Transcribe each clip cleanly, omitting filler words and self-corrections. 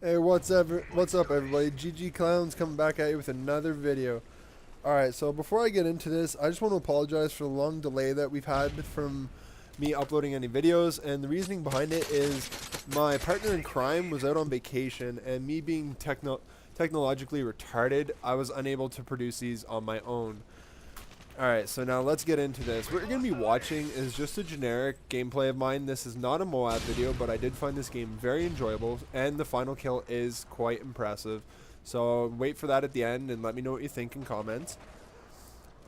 Hey, what's up, everybody? ggKlownz coming back at you with another video. Alright, so before I get into this, I just want to apologize for the long delay that we've had from me uploading any videos, and the reasoning behind it is my partner in crime was out on vacation, and me being technologically retarded, I was unable to produce these on my own. Alright, so now let's get into this. What you're going to be watching is just a generic gameplay of mine. This is not a Moab video, but I did find this game very enjoyable, and the final kill is quite impressive. So wait for that at the end, and let me know what you think in comments.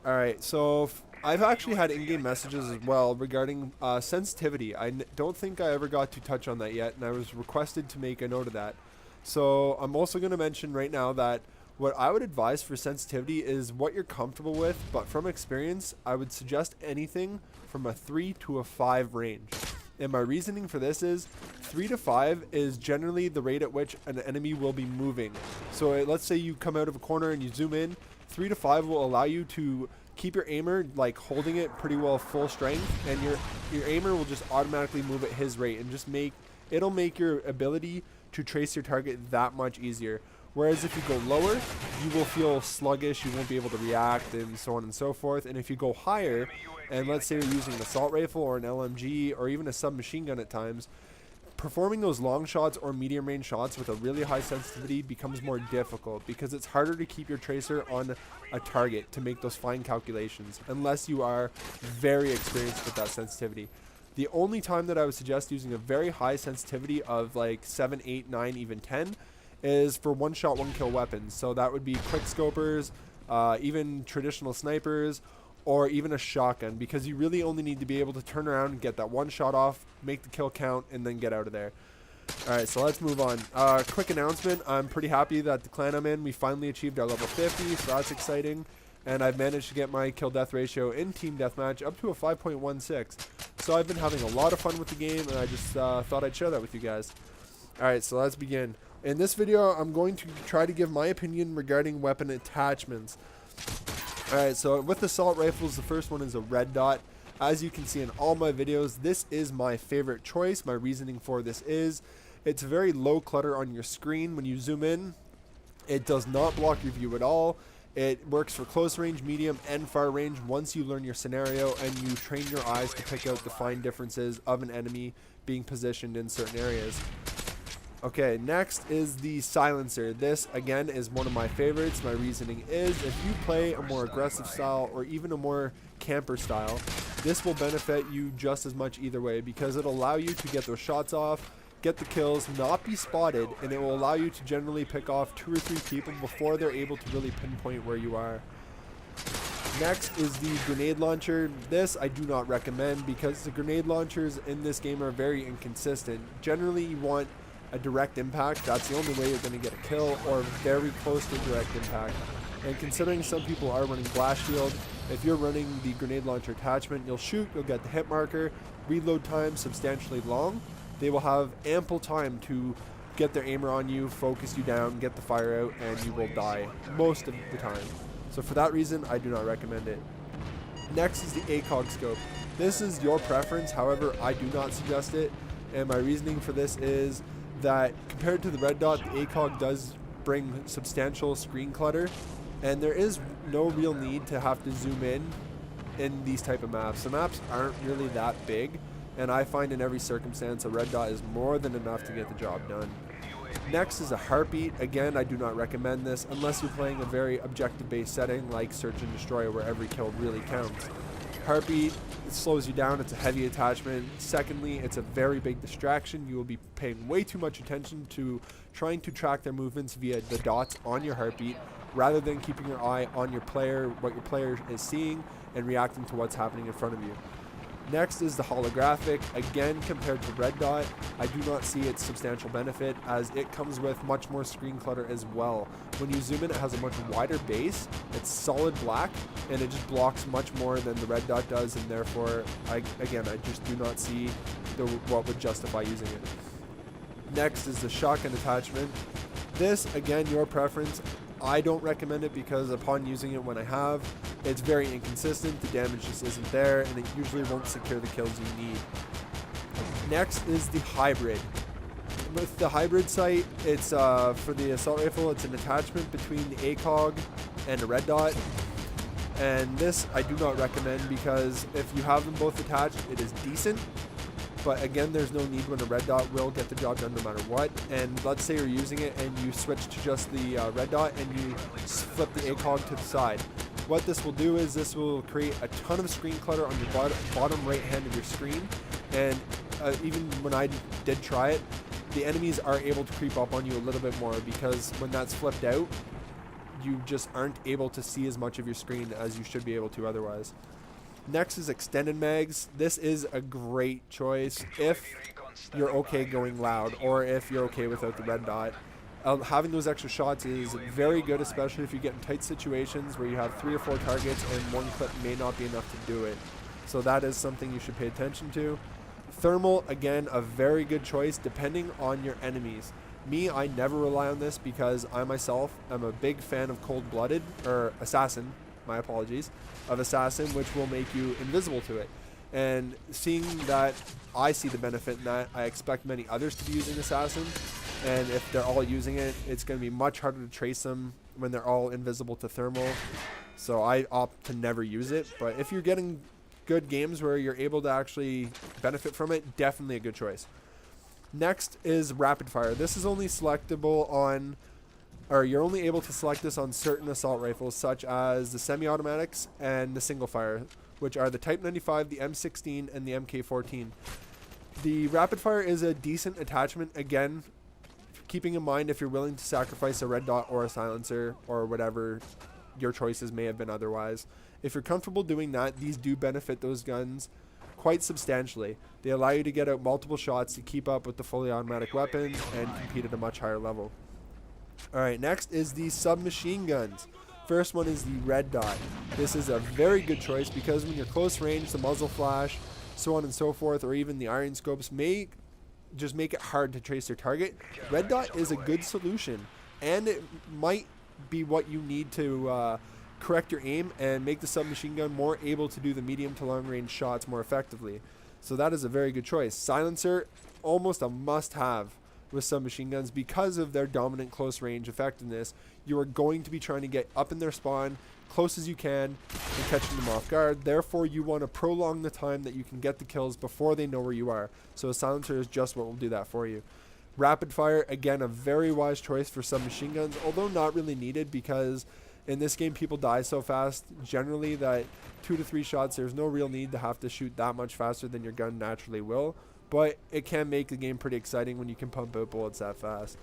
Alright, so I've actually had in-game messages as well regarding sensitivity. I don't think I ever got to touch on that yet, and I was requested to make a note of that. So I'm also going to mention right now that what I would advise for sensitivity is what you're comfortable with, but from experience, I would suggest anything from a 3 to a 5 range. And my reasoning for this is 3 to 5 is generally the rate at which an enemy will be moving. So let's say you come out of a corner and you zoom in, 3 to 5 will allow you to keep your aimer like holding it pretty well full strength, and your aimer will just automatically move at his rate and just it'll make your ability to trace your target that much easier. Whereas if you go lower, you will feel sluggish, you won't be able to react, and so on and so forth. And if you go higher, and let's say you're using an assault rifle or an LMG or even a submachine gun at times, performing those long shots or medium range shots with a really high sensitivity becomes more difficult because it's harder to keep your tracer on a target to make those fine calculations unless you are very experienced with that sensitivity. The only time that I would suggest using a very high sensitivity of like 7, 8, 9, even 10 is for one shot, one kill weapons. So that would be quick scopers, even traditional snipers, or even a shotgun, because you really only need to be able to turn around and get that one shot off, make the kill count, and then get out of there. Alright, so let's move on. Quick announcement, I'm pretty happy that the clan I'm in, we finally achieved our level 50, so that's exciting. And I've managed to get my kill death ratio in team deathmatch up to a 5.16. So I've been having a lot of fun with the game, and I just thought I'd share that with you guys. Alright, so let's begin. In this video, I'm going to try to give my opinion regarding weapon attachments. Alright, so with assault rifles, the first one is a red dot. As you can see in all my videos, this is my favorite choice. My reasoning for this is, it's very low clutter on your screen. When you zoom in, it does not block your view at all. It works for close range, medium, and far range once you learn your scenario and you train your eyes to pick out the fine differences of an enemy being positioned in certain areas. Okay, next is the silencer. This, again, is one of my favorites. My reasoning is, if you play a more aggressive style or even a more camper style, this will benefit you just as much either way, because it'll allow you to get those shots off, get the kills, not be spotted, and it will allow you to generally pick off 2 or 3 people before they're able to really pinpoint where you are. Next is the grenade launcher. This I do not recommend because the grenade launchers in this game are very inconsistent. Generally, you want a direct impact. That's the only way you're going to get a kill, or very close to direct impact. And considering some people are running blast shield, if you're running the grenade launcher attachment, you'll shoot, you'll get the hit marker, reload time substantially long. They will have ample time to get their aimer on you, focus you down, get the fire out, and you will die most of the time. So for that reason, I do not recommend it. Next is the ACOG scope. This is your preference, however, I do not suggest it, and my reasoning for this is that compared to the red dot, the ACOG does bring substantial screen clutter, and there is no real need to have to zoom in these type of maps. The maps aren't really that big, and I find in every circumstance a red dot is more than enough to get the job done. Next is a heartbeat. Again, I do not recommend this unless you're playing a very objective-based setting like Search and Destroy, where every kill really counts. Heartbeat, it slows you down, it's a heavy attachment. Secondly, it's a very big distraction. You will be paying way too much attention to trying to track their movements via the dots on your heartbeat, rather than keeping your eye on your player, what your player is seeing, and reacting to what's happening in front of you. Next is the holographic. Again, compared to red dot, I do not see its substantial benefit, as it comes with much more screen clutter as well. When you zoom in, it has a much wider base, it's solid black, and it just blocks much more than the red dot does, and therefore, I just do not see what would justify using it. Next is the shotgun attachment. This, again, your preference. I don't recommend it because upon using it when I have, it's very inconsistent, the damage just isn't there, and it usually won't secure the kills you need. Next is the hybrid. with the hybrid sight, it's for the assault rifle, it's an attachment between the ACOG and a red dot. And this I do not recommend, because if you have them both attached, it is decent. But again, there's no need when a red dot will get the job done no matter what. And let's say you're using it and you switch to just the red dot and you flip the ACOG to the side. What this will do is this will create a ton of screen clutter on your bottom right hand of your screen. And even when I did try it, the enemies are able to creep up on you a little bit more, because when that's flipped out, you just aren't able to see as much of your screen as you should be able to otherwise. Next is extended mags. This is a great choice if you're okay going loud, or if you're okay without the red dot. Having those extra shots is very good, especially if you get in tight situations where you have 3 or 4 targets and one clip may not be enough to do it. So that is something you should pay attention to. Thermal, again, a very good choice depending on your enemies. Me, I never rely on this because I myself am a big fan of cold-blooded, or assassin, my apologies, of assassin, which will make you invisible to it. And seeing that I see the benefit in that, I expect many others to be using assassin. And if they're all using it, it's going to be much harder to trace them when they're all invisible to thermal. So I opt to never use it. But if you're getting good games where you're able to actually benefit from it, definitely a good choice. Next is rapid fire. This is only selectable on, or you're only able to select this on certain assault rifles, such as the semi-automatics and the single fire, which are the Type 95, the M16, and the MK14. The rapid fire is a decent attachment, again, keeping in mind if you're willing to sacrifice a red dot or a silencer or whatever your choices may have been otherwise. If you're comfortable doing that, these do benefit those guns quite substantially. They allow you to get out multiple shots to keep up with the fully automatic weapons and compete at a much higher level. Alright, next is the submachine guns. First one is the red dot. This is a very good choice because when you're close range, the muzzle flash, so on and so forth, or even the iron scopes may just make it hard to trace your target. Red dot is a good solution, and it might be what you need to correct your aim and make the submachine gun more able to do the medium to long range shots more effectively. So that is a very good choice. Silencer, almost a must-have with submachine guns because of their dominant close range effectiveness. You are going to be trying to get up in their spawn close as you can and catching them off guard. Therefore, you want to prolong the time that you can get the kills before they know where you are. So a silencer is just what will do that for you. Rapid fire, again, a very wise choice for submachine guns, although not really needed because in this game people die so fast generally that 2 to 3 shots, there's no real need to have to shoot that much faster than your gun naturally will. But it can make the game pretty exciting when you can pump out bullets that fast.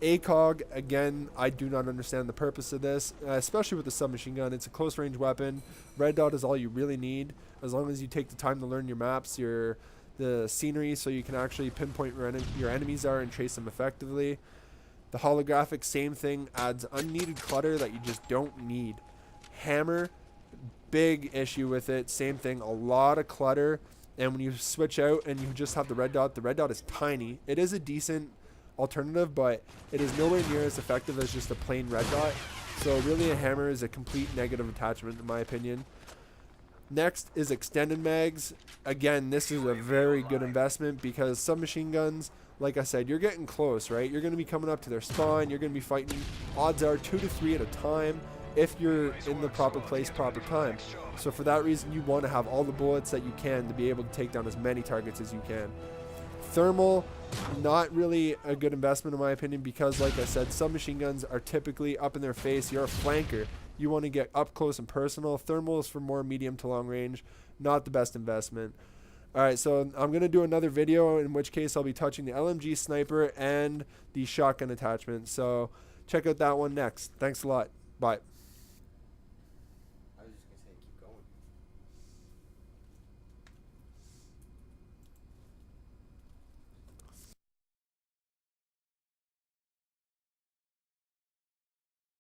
ACOG, again, I do not understand the purpose of this, especially with the submachine gun. It's a close range weapon. Red dot is all you really need, as long as you take the time to learn your maps, the scenery, so you can actually pinpoint where your enemies are and trace them effectively. The holographic, same thing, adds unneeded clutter that you just don't need. Hammer, big issue with it, same thing, a lot of clutter. And when you switch out and you just have the red dot is tiny. It is a decent alternative, but it is nowhere near as effective as just a plain red dot. So really a hammer is a complete negative attachment in my opinion. Next is extended mags. Again, this is a very good investment because submachine guns, like I said, you're getting close, right? You're going to be coming up to their spawn. You're going to be fighting, odds are 2 to 3 at a time, if you're in the proper place, proper time. So for that reason, you want to have all the bullets that you can to be able to take down as many targets as you can. Thermal, not really a good investment in my opinion because, like I said, submachine guns are typically up in their face. You're a flanker. You want to get up close and personal. Thermal is for more medium to long range. Not the best investment. Alright, so I'm going to do another video, in which case I'll be touching the LMG sniper and the shotgun attachment. So check out that one next. Thanks a lot. Bye.